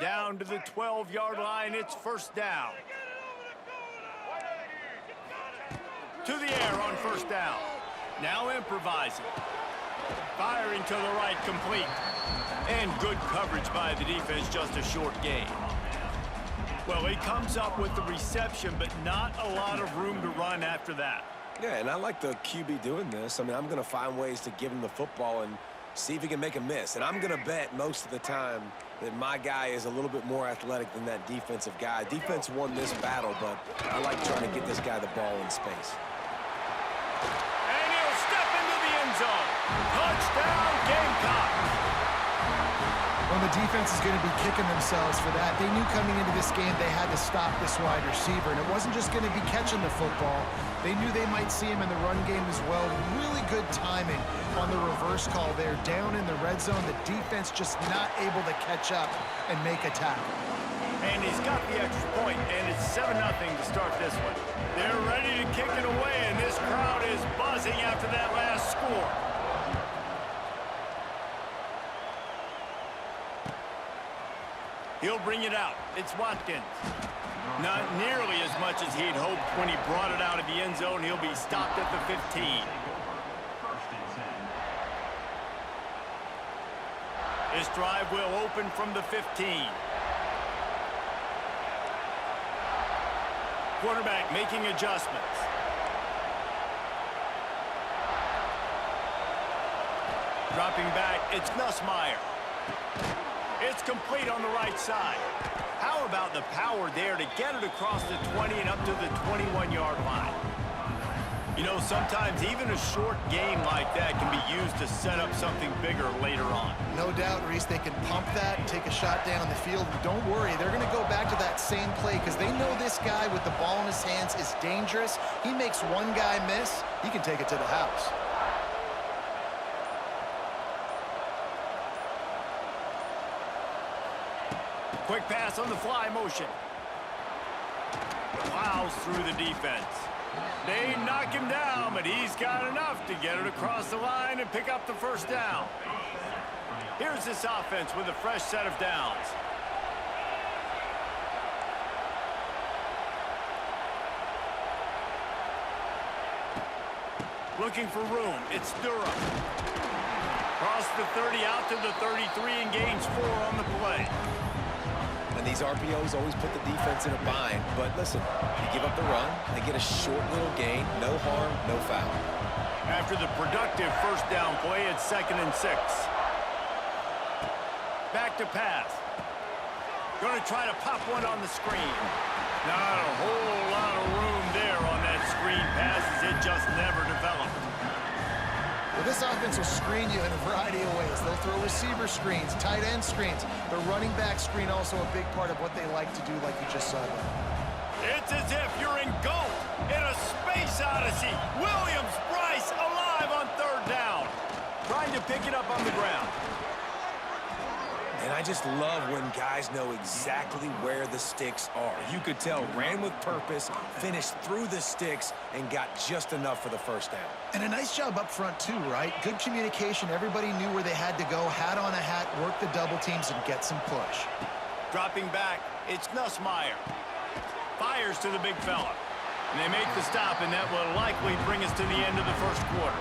Down to the 12-yard line, it's first down. To the air on first down. Now improvising. Firing to the right, complete. And good coverage by the defense, just a short gain. Well, he comes up with the reception, but not a lot of room to run after that. Yeah, and I like the QB doing this. I mean, I'm going to find ways to give him the football and see if he can make a miss. And I'm going to bet most of the time that my guy is a little bit more athletic than that defensive guy. Defense won this battle, but I like trying to get this guy the ball in space. And he'll step into the end zone. Touchdown, Gamecocks. Well, the defense is going to be kicking themselves for that. They knew coming into this game they had to stop this wide receiver, and it wasn't just going to be catching the football. They knew they might see him in the run game as well. Really good timing on the reverse call there. Down in the red zone, the defense just not able to catch up and make a tackle. And he's got the extra point, and it's 7-0 to start this one. They're ready to kick it away, and this crowd is buzzing after that last score. He'll bring it out. It's Watkins. Not nearly as much as he'd hoped when he brought it out of the end zone. He'll be stopped at the 15. This drive will open from the 15. Quarterback making adjustments. Dropping back, it's Nussmeier. It's complete on the right side. How about the power there to get it across the 20 and up to the 21-yard line? You know, sometimes even a short game like that can be used to set up something bigger later on. No doubt, Reese, they can pump that and take a shot down the field. And don't worry, they're going to go back to that same play because they know this guy with the ball in his hands is dangerous. He makes one guy miss, he can take it to the house. Quick pass on the fly motion. Plows through the defense. They knock him down, but he's got enough to get it across the line and pick up the first down. Here's this offense with a fresh set of downs. Looking for room. It's Durham. Across the 30 out to the 33 and gains 4 on the play. And these RPOs always put the defense in a bind. But listen, you give up the run, they get a short little gain, no harm, no foul. After the productive first down play, it's 2nd and 6. Back to pass. Going to try to pop one on the screen. Not a whole lot of room there on that screen pass as it just never developed. Well, this offense will screen you in a variety of ways. They'll throw receiver screens, tight end screens. The running back screen also a big part of what they like to do, like you just saw there. It's as if you're engulfed in a space odyssey. Williams, Bryce, alive on 3rd down. Trying to pick it up on the ground. And I just love when guys know exactly where the sticks are. You could tell, ran with purpose, finished through the sticks, and got just enough for the first down. And a nice job up front, too, right? Good communication. Everybody knew where they had to go, hat on a hat, work the double teams, and get some push. Dropping back, it's Nussmeier. Fires to the big fella. And they make the stop, and that will likely bring us to the end of the first quarter.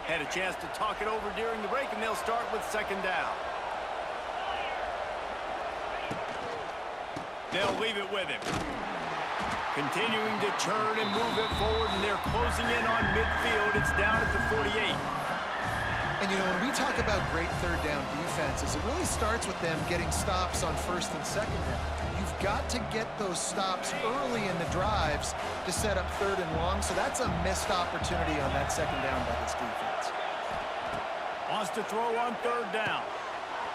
Had a chance to talk it over during the break, and they'll start with 2nd down. They'll leave it with him. Continuing to churn and move it forward, and they're closing in on midfield. It's down at the 48. And, you know, when we talk about great 3rd down defenses, it really starts with them getting stops on 1st and 2nd down. You've got to get those stops early in the drives to set up 3rd and long, so that's a missed opportunity on that 2nd down by this defense. Wants to throw on 3rd down.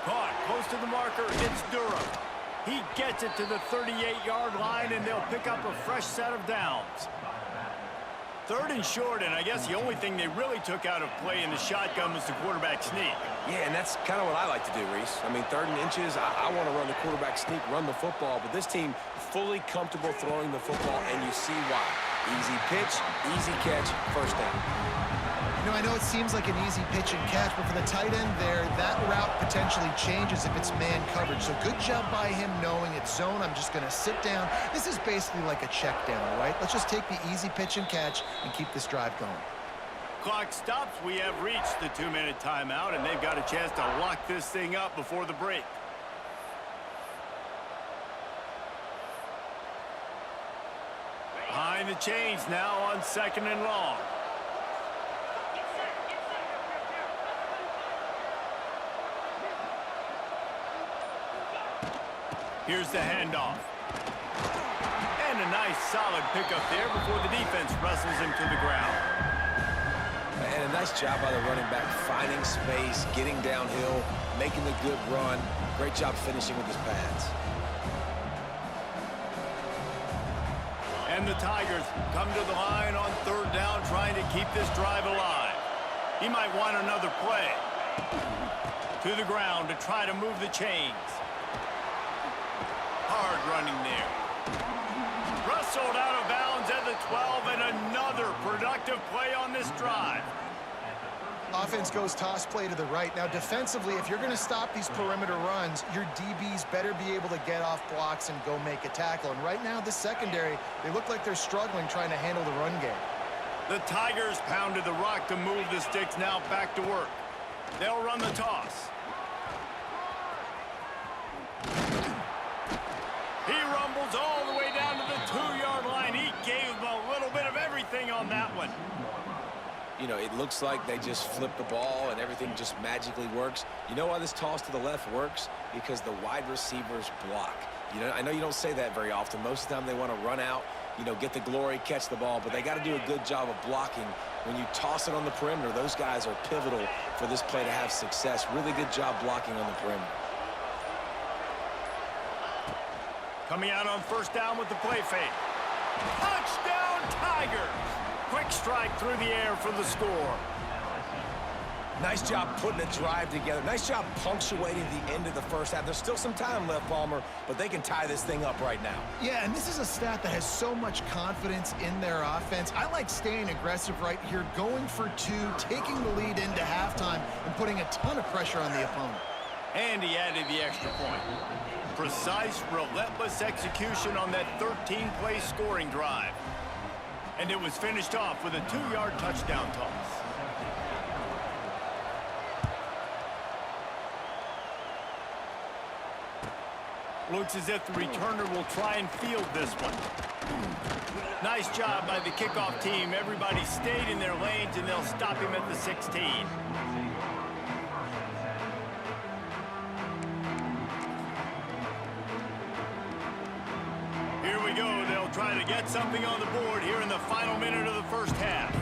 Caught close to the marker. It's Durham. He gets it to the 38-yard line, and they'll pick up a fresh set of downs. Third and short, and I guess the only thing they really took out of play in the shotgun was the quarterback sneak. Yeah, and that's kind of what I like to do, Reese. I mean, 3rd and inches, I want to run the quarterback sneak, run the football, but this team fully comfortable throwing the football, and you see why. Easy pitch, easy catch, first down. You know, I know it seems like an easy pitch and catch, but for the tight end there, that route potentially changes if it's man coverage. So good job by him knowing it's zone. I'm just going to sit down. This is basically like a check down, all right? Let's just take the easy pitch and catch and keep this drive going. Clock stops. We have reached the 2-minute timeout, and they've got a chance to lock this thing up before the break. Behind the chains now on 2nd and long. Here's the handoff. And a nice solid pickup there before the defense wrestles him to the ground. And a nice job by the running back, finding space, getting downhill, making the good run. Great job finishing with his pads. And the Tigers come to the line on 3rd down, trying to keep this drive alive. He might want another play. To the ground to try to move the chains. Hard running there. Wrestled out of bounds at the 12, and another productive play on this drive. Offense goes toss play to the right. Now, defensively, if you're going to stop these perimeter runs, your DBs better be able to get off blocks and go make a tackle. And right now, this secondary, they look like they're struggling trying to handle the run game. The Tigers pounded the rock to move the sticks, now back to work. They'll run the toss. He rumbles all the way down to the 2-yard line. He gave him a little bit of everything on that one. You know, it looks like they just flip the ball and everything just magically works. You know why this toss to the left works? Because the wide receivers block. You know, I know you don't say that very often. Most of the time they want to run out, you know, get the glory, catch the ball, but they got to do a good job of blocking. When you toss it on the perimeter, those guys are pivotal for this play to have success. Really good job blocking on the perimeter. Coming out on 1st down with the play fake. Touchdown, Tigers! Quick strike through the air for the score. Nice job putting a drive together. Nice job punctuating the end of the first half. There's still some time left, Palmer, but they can tie this thing up right now. Yeah, and this is a stat that has so much confidence in their offense. I like staying aggressive right here, going for 2, taking the lead into halftime, and putting a ton of pressure on the opponent. And he added the extra point. Precise, relentless execution on that 13-play scoring drive. And it was finished off with a 2-yard touchdown toss. Looks as if the returner will try and field this one. Nice job by the kickoff team. Everybody stayed in their lanes, and they'll stop him at the 16. Here we go. They'll try to get something on the board here in the final minute of the first half.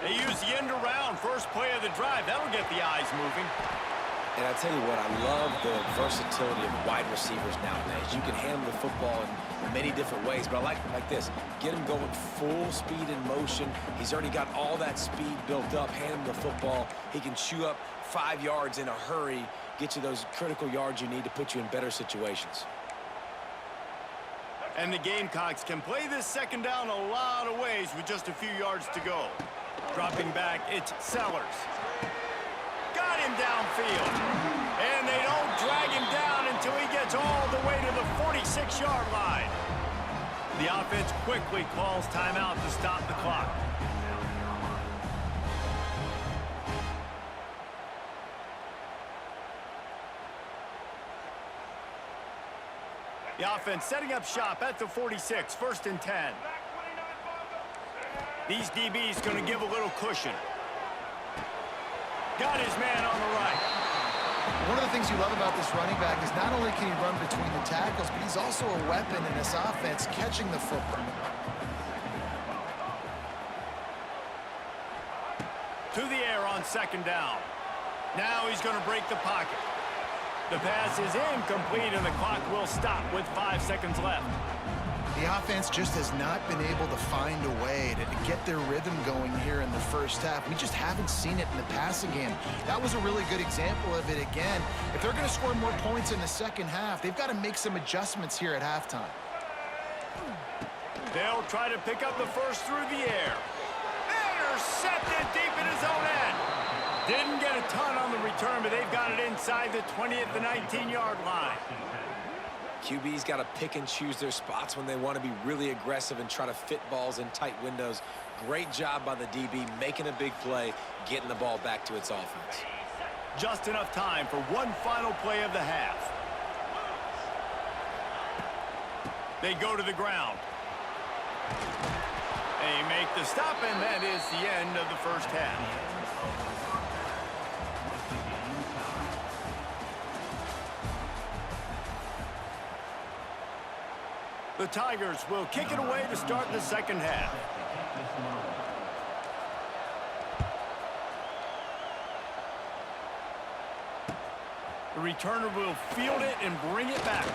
They use the end around first play of the drive. That'll get the eyes moving. And I tell you what, I love the versatility of wide receivers nowadays. You can handle the football in many different ways, but I like this. Get him going full speed in motion. He's already got all that speed built up. Hand him the football. He can chew up 5 yards in a hurry, get you those critical yards you need to put you in better situations. And the Gamecocks can play this 2nd down a lot of ways with just a few yards to go. Dropping back, it's Sellers. Got him downfield. And they don't drag him down until he gets all the way to the 46-yard line. The offense quickly calls timeout to stop the clock. The offense setting up shop at the 46, 1st and 10. These DBs going to give a little cushion. Got his man on the right. One of the things you love about this running back is not only can he run between the tackles, but he's also a weapon in this offense, catching the football. To the air on 2nd down. Now he's going to break the pocket. The pass is incomplete, and the clock will stop with 5 seconds left. The offense just has not been able to find a way to get their rhythm going here in the first half. We just haven't seen it in the passing game. That was a really good example of it again. If they're going to score more points in the second half, they've got to make some adjustments here at halftime. They'll try to pick up the first through the air. Intercepted deep in his own end. Didn't get a ton on the return, but they've got it inside the 20 at the 19-yard line. QB's got to pick and choose their spots when they want to be really aggressive and try to fit balls in tight windows. Great job by the DB making a big play, getting the ball back to its offense. Just enough time for one final play of the half. They go to the ground. They make the stop, and that is the end of the first half. The Tigers will kick it away to start the second half. The returner will field it and bring it back.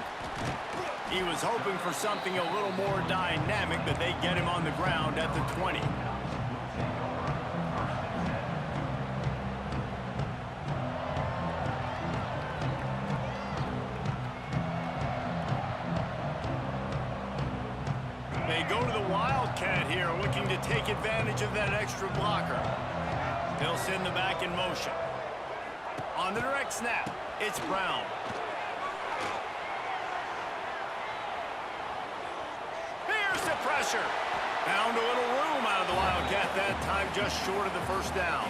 He was hoping for something a little more dynamic, but they get him on the ground at the 20. They go to the Wildcat here, looking to take advantage of that extra blocker. They'll send the back in motion. On the direct snap, it's Brown. Here's the pressure. Found a little room out of the Wildcat that time, just short of the first down.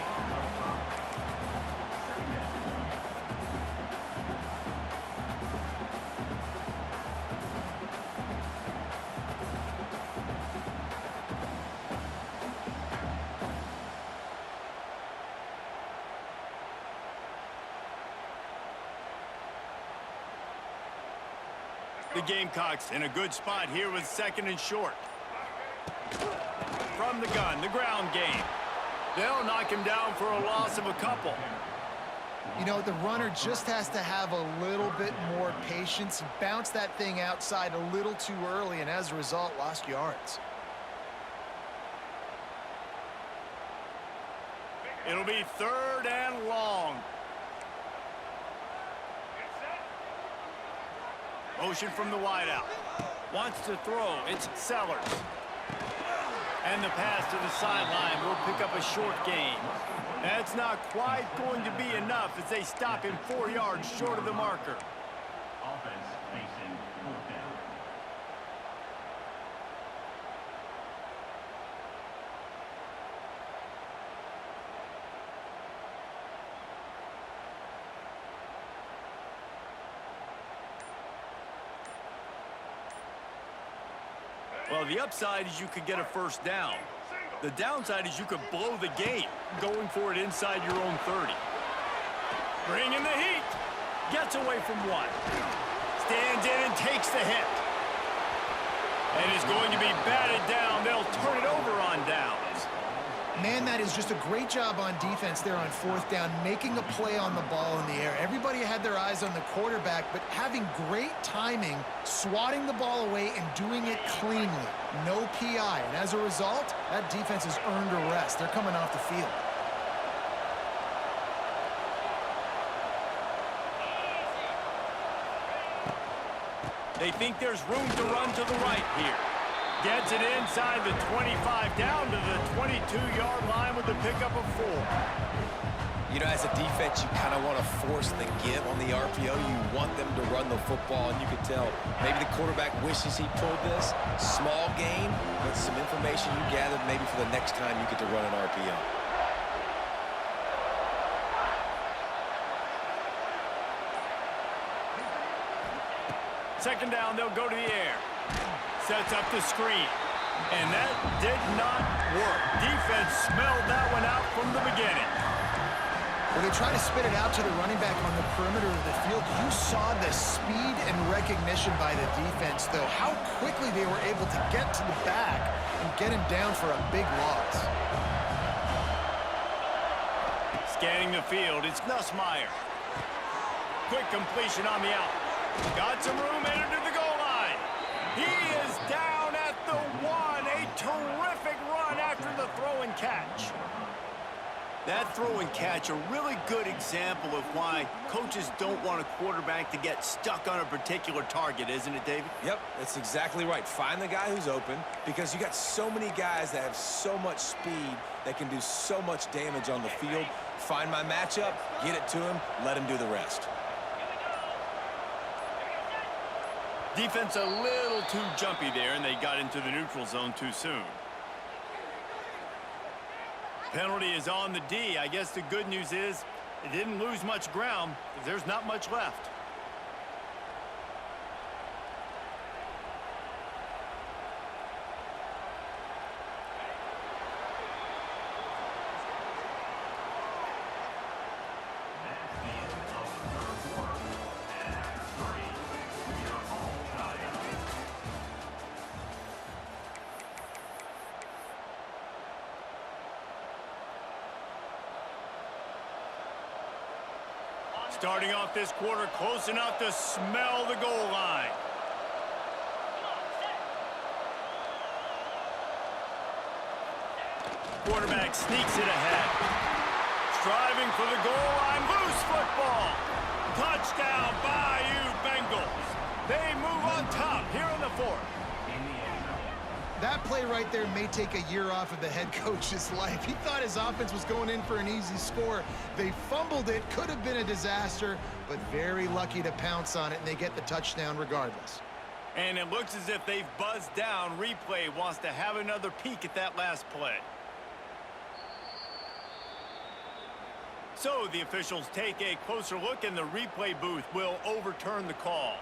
The Gamecocks in a good spot here with second and short. From the gun, the ground game. They'll knock him down for a loss of a couple. You know, the runner just has to have a little bit more patience, bounce that thing outside a little too early, and as a result, lost yards. It'll be third and long. Motion from the wideout. Wants to throw. It's Sellers. And the pass to the sideline will pick up a short gain. That's not quite going to be enough as they stop him 4 yards short of the marker. Offense facing fourth down. Well, the upside is you could get a first down. The downside is you could blow the game going for it inside your own 30. Bringing the heat. Gets away from one. Stands in and takes the hit. And is going to be batted down. They'll turn it over on downs. Man, that is just a great job on defense there on fourth down, making a play on the ball in the air. Everybody had their eyes on the quarterback, but having great timing, swatting the ball away, and doing it cleanly. No PI, and as a result, that defense has earned a rest. They're coming off the field. They think there's room to run to the right here. Gets it inside the 25, down to the 22-yard line with the pickup of 4. You know, as a defense, you kind of want to force the give on the RPO. You want them to run the football, and you can tell maybe the quarterback wishes he pulled this. Small gain, but some information you gathered maybe for the next time you get to run an RPO. Second down, they'll go to the air. Sets up the screen. And that did not work. Defense smelled that one out from the beginning. When they try to spit it out to the running back on the perimeter of the field, you saw the speed and recognition by the defense, though. How quickly they were able to get to the back and get him down for a big loss. Scanning the field, it's Nussmeier. Quick completion on the out. Got some room, entered to the goal line. He is down the one. A terrific run after the throw and catch. That throw and catch, a really good example of why coaches don't want a quarterback to get stuck on a particular target, isn't it, David? Yep, that's exactly right. Find the guy who's open, because you got so many guys that have so much speed that can do so much damage on the field. Find my matchup, get it to him, let him do the rest. Defense a little too jumpy there, and they got into the neutral zone too soon. Penalty is on the D. I guess the good news is it didn't lose much ground. There's not much left. Starting off this quarter close enough to smell the goal line. Quarterback sneaks it ahead. Striving for the goal line. Loose football. Touchdown, Bayou Bengals. They move on top here in the fourth. That play right there may take a year off of the head coach's life. He thought his offense was going in for an easy score. They fumbled it, could have been a disaster, but very lucky to pounce on it, and they get the touchdown regardless. And it looks as if they've buzzed down. Replay wants to have another peek at that last play. So the officials take a closer look, and the replay booth will overturn the call.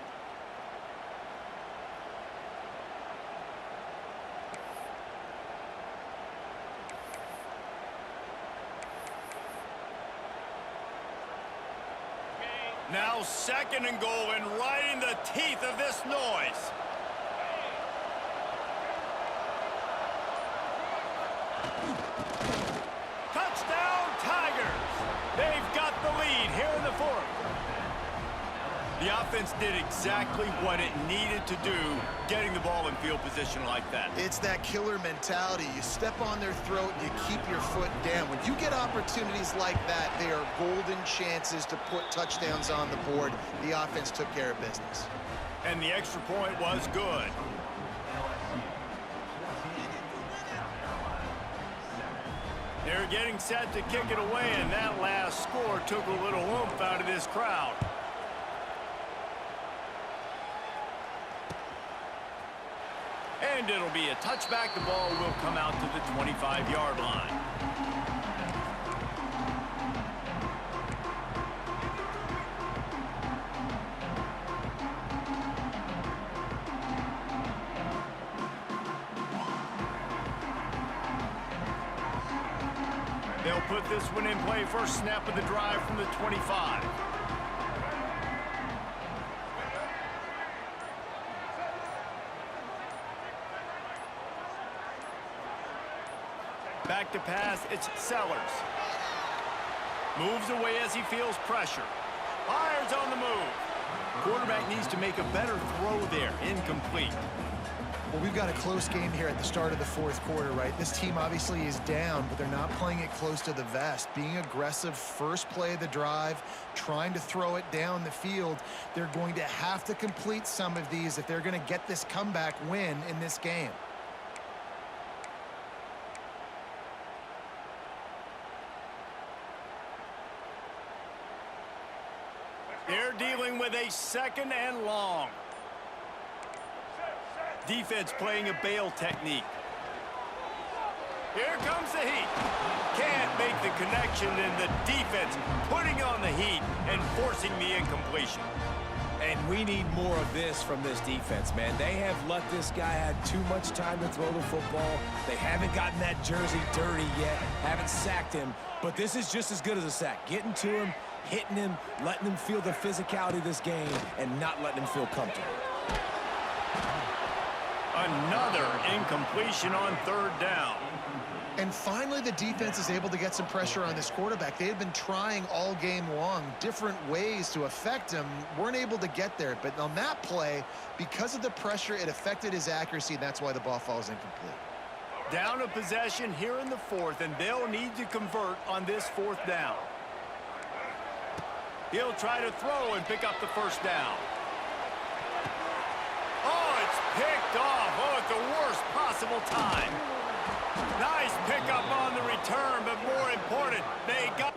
Now second and goal, and right in the teeth of this noise. Touchdown, Tigers! They've got the lead here in the fourth. The offense did exactly what it needed to do, getting the ball in field position like that. It's that killer mentality. You step on their throat and you keep your foot down. When you get opportunities like that, they are golden chances to put touchdowns on the board. The offense took care of business. And the extra point was good. They're getting set to kick it away, and that last score took a little oomph out of this crowd. And it'll be a touchback. The ball will come out to the 25-yard line. They'll put this one in play. First snap of the drive from the 25. Back to pass, it's Sellers. Moves away as he feels pressure. Fires on the move. Quarterback needs to make a better throw there. Incomplete. Well, we've got a close game here at the start of the fourth quarter, right? This team obviously is down, but they're not playing it close to the vest. Being aggressive, first play of the drive, trying to throw it down the field. They're going to have to complete some of these if they're going to get this comeback win in this game. They're dealing with a second and long. Defense playing a bail technique. Here comes the heat. Can't make the connection, and the defense putting on the heat and forcing the incompletion. And we need more of this from this defense, man. They have let this guy have too much time to throw the football. They haven't gotten that jersey dirty yet, haven't sacked him. But this is just as good as a sack. Getting to him, hitting him, letting him feel the physicality of this game, and not letting him feel comfortable. Another incompletion on third down. And finally, the defense is able to get some pressure on this quarterback. They had been trying all game long different ways to affect him, weren't able to get there. But on that play, because of the pressure, it affected his accuracy, and that's why the ball falls incomplete. Down a possession here in the fourth, and they'll need to convert on this fourth down. He'll try to throw and pick up the first down. Oh, it's picked off. Oh, at the worst possible time. Nice pickup on the return, but more important, they got